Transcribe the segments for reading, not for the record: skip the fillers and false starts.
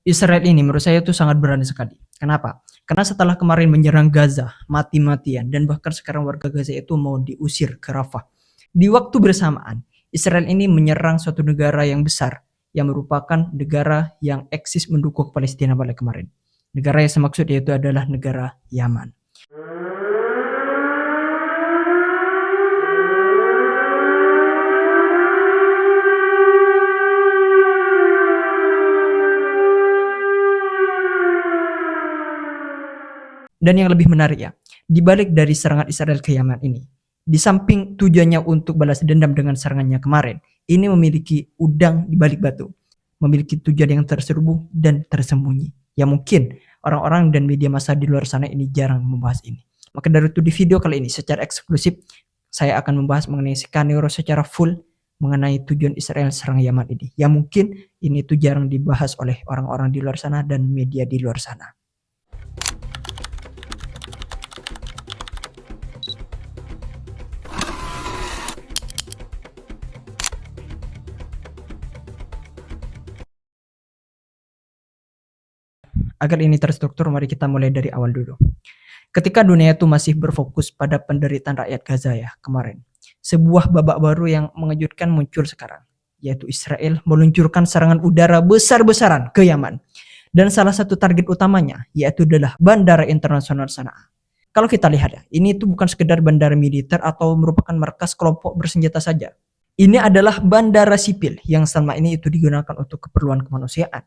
Israel ini menurut saya itu sangat berani sekali. Kenapa? Karena setelah kemarin menyerang Gaza mati-matian dan bahkan sekarang warga Gaza itu mau diusir ke Rafah. Di waktu bersamaan, Israel ini menyerang suatu negara yang besar yang merupakan negara yang eksis mendukung Palestina pada kemarin. Negara yang saya maksud yaitu adalah negara Yaman. Dan yang lebih menarik ya, dibalik dari serangan Israel ke Yaman ini, di samping tujuannya untuk balas dendam dengan serangannya kemarin, ini memiliki udang di balik batu, memiliki tujuan yang terselubung dan tersembunyi. Ya mungkin orang-orang dan media massa di luar sana ini jarang membahas ini. Maka dari itu di video kali ini secara eksklusif, saya akan membahas mengenai skenario secara full mengenai tujuan Israel serang Yaman ini. Ya mungkin ini tuh jarang dibahas oleh orang-orang di luar sana dan media di luar sana. Agar ini terstruktur, mari kita mulai dari awal dulu. Ketika dunia itu masih berfokus pada penderitaan rakyat Gaza ya kemarin, sebuah babak baru yang mengejutkan muncul sekarang, yaitu Israel meluncurkan serangan udara besar-besaran ke Yaman. Dan salah satu target utamanya yaitu adalah Bandara Internasional Sanaa. Kalau kita lihat ya, ini itu bukan sekedar bandara militer atau merupakan markas kelompok bersenjata saja. Ini adalah bandara sipil yang selama ini itu digunakan untuk keperluan kemanusiaan,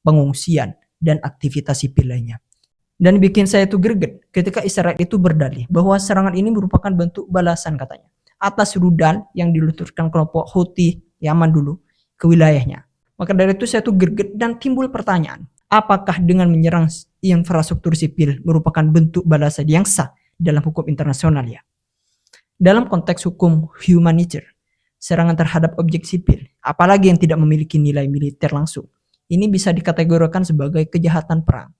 pengungsian, dan aktivitas sipil lainnya. Dan bikin saya itu greget ketika Israel itu berdalih bahwa serangan ini merupakan bentuk balasan katanya atas rudal yang diluncurkan kelompok Houthi Yaman dulu ke wilayahnya. Maka dari itu saya tuh greget dan timbul pertanyaan, apakah dengan menyerang infrastruktur sipil merupakan bentuk balasan yang sah dalam hukum internasional ya? Dalam konteks hukum humanitarian, serangan terhadap objek sipil, apalagi yang tidak memiliki nilai militer langsung, ini bisa dikategorikan sebagai kejahatan perang.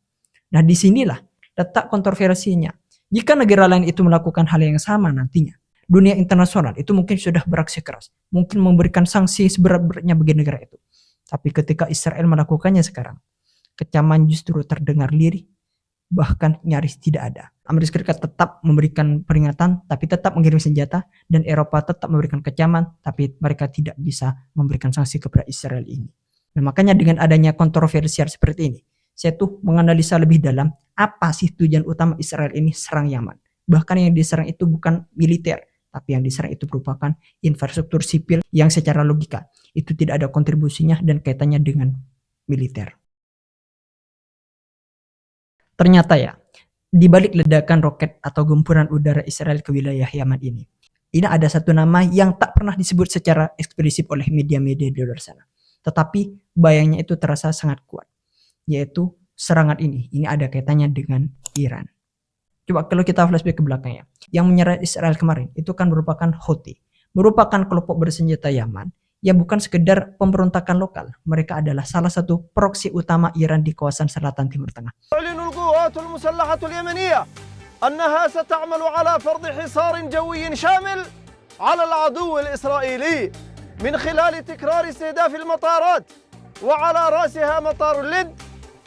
Nah, disinilah letak kontroversinya. Jika negara lain itu melakukan hal yang sama nantinya, dunia internasional itu mungkin sudah beraksi keras, mungkin memberikan sanksi seberat-beratnya bagi negara itu. Tapi ketika Israel melakukannya sekarang, kecaman justru terdengar lirih, bahkan nyaris tidak ada. Amerika Serikat tetap memberikan peringatan, tapi tetap mengirim senjata, dan Eropa tetap memberikan kecaman, tapi mereka tidak bisa memberikan sanksi kepada Israel ini. Nah, makanya dengan adanya kontroversial seperti ini, saya tuh menganalisa lebih dalam apa sih tujuan utama Israel ini serang Yaman. Bahkan yang diserang itu bukan militer, tapi yang diserang itu merupakan infrastruktur sipil yang secara logika itu tidak ada kontribusinya dan kaitannya dengan militer. Ternyata ya, di balik ledakan roket atau gempuran udara Israel ke wilayah Yaman ini ada satu nama yang tak pernah disebut secara eksplisit oleh media-media di luar sana. Tetapi bayangnya itu terasa sangat kuat, yaitu serangan ini ada kaitannya dengan Iran. Coba kalau kita flashback ke belakangnya, yang menyerang Israel kemarin itu kan merupakan Houthi, merupakan kelompok bersenjata Yaman yang bukan sekedar pemberontakan lokal, mereka adalah salah satu proksi utama Iran di kawasan selatan Timur Tengah. أنها ستعمل على فرض حصار جوي شامل على العدو الإسرائيلي من خلال تكرار استهداف المطارات وعلى رأسها مطار اللد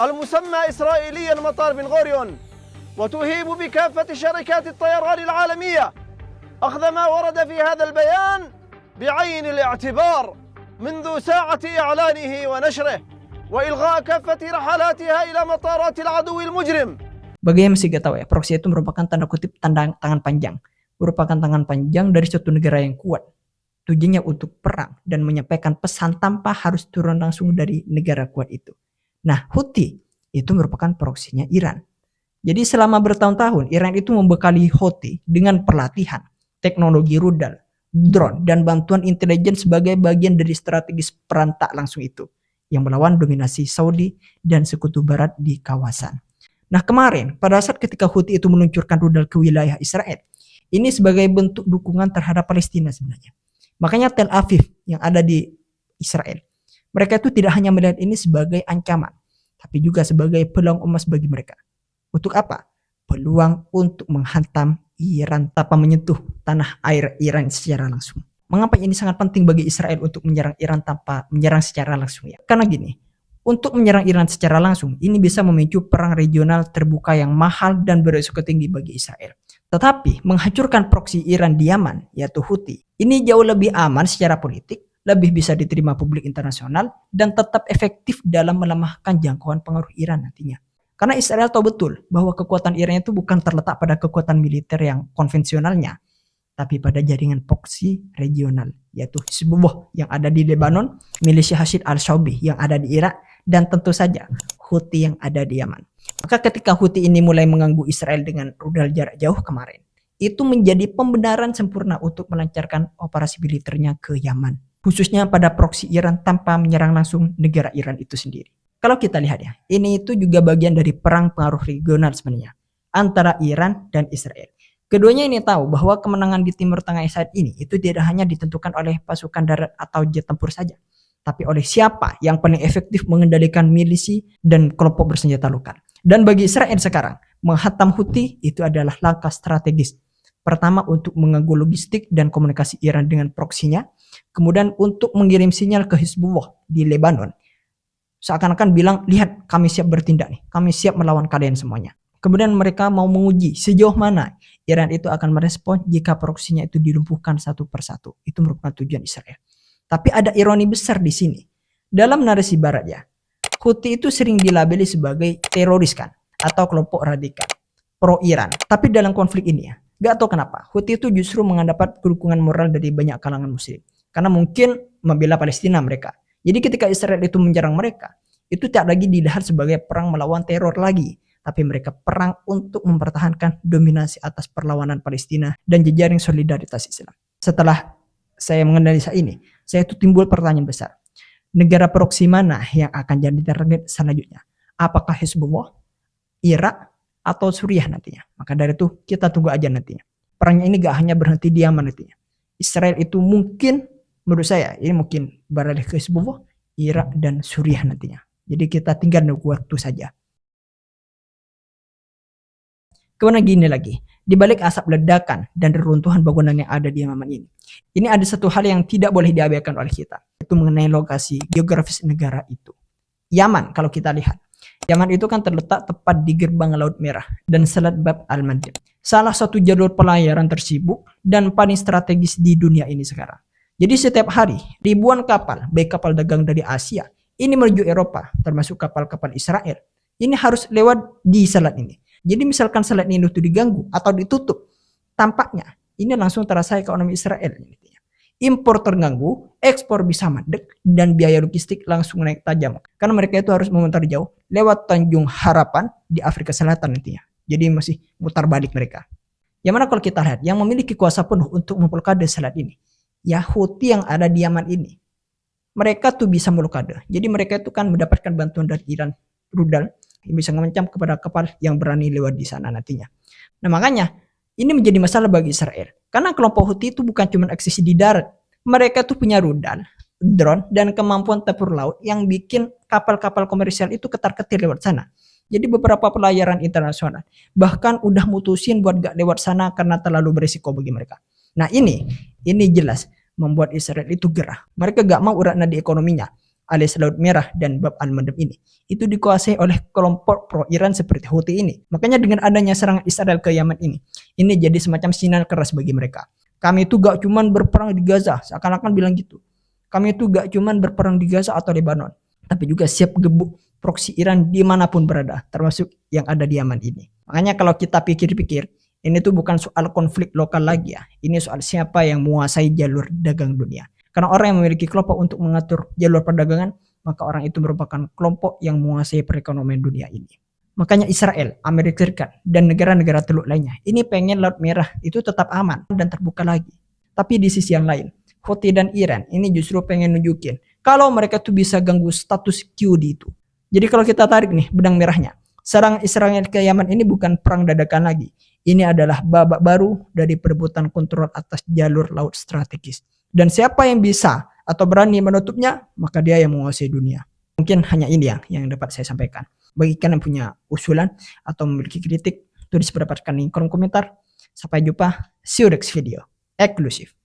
المسمى إسرائيليا مطار بن غوريون وتهيب بكافة شركات الطيران العالمية أخذ ما ورد في هذا البيان بعين الاعتبار منذ ساعة إعلانه ونشره وإلغاء كافة رحلاتها إلى مطارات العدو المجرم. Bagi yang masih gak tahu ya, proksi itu merupakan tanda kutip tangan panjang, merupakan tangan panjang dari suatu negara yang kuat. Tujuannya untuk perang dan menyampaikan pesan tanpa harus turun langsung dari negara kuat itu. Nah, Houthi itu merupakan proksinya Iran. Jadi selama bertahun-tahun Iran itu membekali Houthi dengan pelatihan, teknologi rudal, drone, dan bantuan intelijen sebagai bagian dari strategis perang tak langsung itu yang melawan dominasi Saudi dan sekutu barat di kawasan. Nah, kemarin pada saat ketika Houthi itu meluncurkan rudal ke wilayah Israel, ini sebagai bentuk dukungan terhadap Palestina sebenarnya. Makanya Tel Aviv yang ada di Israel, mereka itu tidak hanya melihat ini sebagai ancaman, tapi juga sebagai peluang emas bagi mereka. Untuk apa? Peluang untuk menghantam Iran tanpa menyentuh tanah air Iran secara langsung. Mengapa ini sangat penting bagi Israel untuk menyerang Iran tanpa menyerang secara langsung ya? Karena gini, Untuk menyerang Iran secara langsung, ini bisa memicu perang regional terbuka yang mahal dan berisiko tinggi bagi Israel. Tetapi menghancurkan proksi Iran di Yaman, yaitu Houthi, ini jauh lebih aman secara politik, lebih bisa diterima publik internasional, dan tetap efektif dalam melemahkan jangkauan pengaruh Iran nantinya. Karena Israel tahu betul bahwa kekuatan Iran itu bukan terletak pada kekuatan militer yang konvensionalnya, tapi pada jaringan proksi regional, yaitu Hizbullah yang ada di Lebanon, milisi Hashid al-Shaabi yang ada di Irak, dan tentu saja Houthi yang ada di Yaman. Maka ketika Houthi ini mulai mengganggu Israel dengan rudal jarak jauh kemarin, itu menjadi pembenaran sempurna untuk melancarkan operasi militernya ke Yaman, khususnya pada proksi Iran tanpa menyerang langsung negara Iran itu sendiri. Kalau kita lihat ya, ini itu juga bagian dari perang pengaruh regional sebenarnya antara Iran dan Israel. Keduanya ini tahu bahwa kemenangan di Timur Tengah saat ini itu tidak hanya ditentukan oleh pasukan darat atau jet tempur saja, tapi oleh siapa yang paling efektif mengendalikan milisi dan kelompok bersenjata lokal. Dan bagi Israel sekarang, menghantam Houthi itu adalah langkah strategis. Pertama, untuk mengganggu logistik dan komunikasi Iran dengan proksinya, kemudian untuk mengirim sinyal ke Hizbullah di Lebanon, seakan-akan bilang, lihat kami siap bertindak nih, kami siap melawan kalian semuanya. Kemudian mereka mau menguji sejauh mana Iran itu akan merespon jika proksinya itu dilumpuhkan satu persatu. Itu merupakan tujuan Israel. Tapi ada ironi besar di sini. Dalam narasi barat ya, Houthi itu sering dilabeli sebagai teroris kan, atau kelompok radikal pro Iran. Tapi dalam konflik ini ya, gak tahu kenapa Houthi itu justru mendapat dukungan moral dari banyak kalangan muslim. Karena mungkin membela Palestina mereka. Jadi ketika Israel itu menyerang mereka, itu tak lagi dilihat sebagai perang melawan teror lagi, tapi mereka perang untuk mempertahankan dominasi atas perlawanan Palestina dan jejaring solidaritas Islam. Setelah saya menganalisa ini, saya itu timbul pertanyaan besar. Negara proksi mana yang akan jadi target selanjutnya? Apakah Hizbullah, Irak, atau Suriah nantinya? Maka dari itu kita tunggu aja nantinya. Perangnya ini gak hanya berhenti di Yaman nantinya. Israel itu mungkin, menurut saya, ini mungkin beralih ke Hizbullah, Irak, dan Suriah nantinya. Jadi kita tinggal nunggu waktu saja. Kemudian gini lagi, di balik asap ledakan dan reruntuhan bangunan yang ada di Yaman ini ada satu hal yang tidak boleh diabaikan oleh kita, itu mengenai lokasi geografis negara itu. Yaman, kalau kita lihat, Yaman itu kan terletak tepat di gerbang Laut Merah dan Selat Bab al-Mandeb, salah satu jalur pelayaran tersibuk dan paling strategis di dunia ini sekarang. Jadi setiap hari, ribuan kapal, baik kapal dagang dari Asia, ini menuju Eropa, termasuk kapal-kapal Israel, ini harus lewat di selat ini. Jadi misalkan selat ini itu diganggu atau ditutup, tampaknya ini langsung terasa ekonomi Israel. Impor terganggu, ekspor bisa mandek, dan biaya logistik langsung naik tajam. Karena mereka itu harus memutar jauh lewat Tanjung Harapan di Afrika Selatan nantinya. Jadi masih mutar balik mereka. Yang mana kalau kita lihat, yang memiliki kuasa penuh untuk memblokade selat ini, ya Houthi yang ada di Yaman ini. Mereka tuh bisa memblokade. Jadi mereka itu kan mendapatkan bantuan dari Iran, rudal, yang bisa mengancam kepada kapal yang berani lewat di sana nantinya. Nah makanya ini menjadi masalah bagi Israel. Karena kelompok Houthi itu bukan cuma eksisi di darat. Mereka tuh punya rudal, drone, dan kemampuan tempur laut yang bikin kapal-kapal komersial itu ketar-ketir lewat sana. Jadi beberapa pelayaran internasional bahkan udah mutusin buat gak lewat sana karena terlalu berisiko bagi mereka. Nah ini jelas membuat Israel itu gerah. Mereka gak mau uratnya di ekonominya, alias Laut Merah dan Bab al-Mandeb ini itu dikuasai oleh kelompok pro Iran seperti Houthi ini. Makanya dengan adanya serangan Israel ke Yaman ini jadi semacam sinyal keras bagi mereka. Kami itu gak cuman berperang di Gaza, seakan-akan bilang gitu. Kami itu gak cuman berperang di Gaza atau Lebanon, tapi juga siap gebuk proksi Iran dimanapun berada, termasuk yang ada di Yaman ini. Makanya kalau kita pikir-pikir, ini tuh bukan soal konflik lokal lagi ya. Ini soal siapa yang menguasai jalur dagang dunia. Karena orang yang memiliki kelompok untuk mengatur jalur perdagangan, maka orang itu merupakan kelompok yang menguasai perekonomian dunia ini. Makanya Israel, Amerika Serikat, dan negara-negara teluk lainnya, ini pengen Laut Merah itu tetap aman dan terbuka lagi. Tapi di sisi yang lain, Houthi dan Iran ini justru pengen nunjukin kalau mereka tuh bisa ganggu status quo di itu. Jadi kalau kita tarik nih benang merahnya, serang Israel ke Yaman ini bukan perang dadakan lagi. Ini adalah babak baru dari perebutan kontrol atas jalur laut strategis. Dan siapa yang bisa atau berani menutupnya, maka dia yang menguasai dunia. Mungkin hanya ini yang dapat saya sampaikan. Bagi kalian yang punya usulan atau memiliki kritik, tulis mendapatkan link kolom komentar. Sampai jumpa, see you next video. Eksklusif.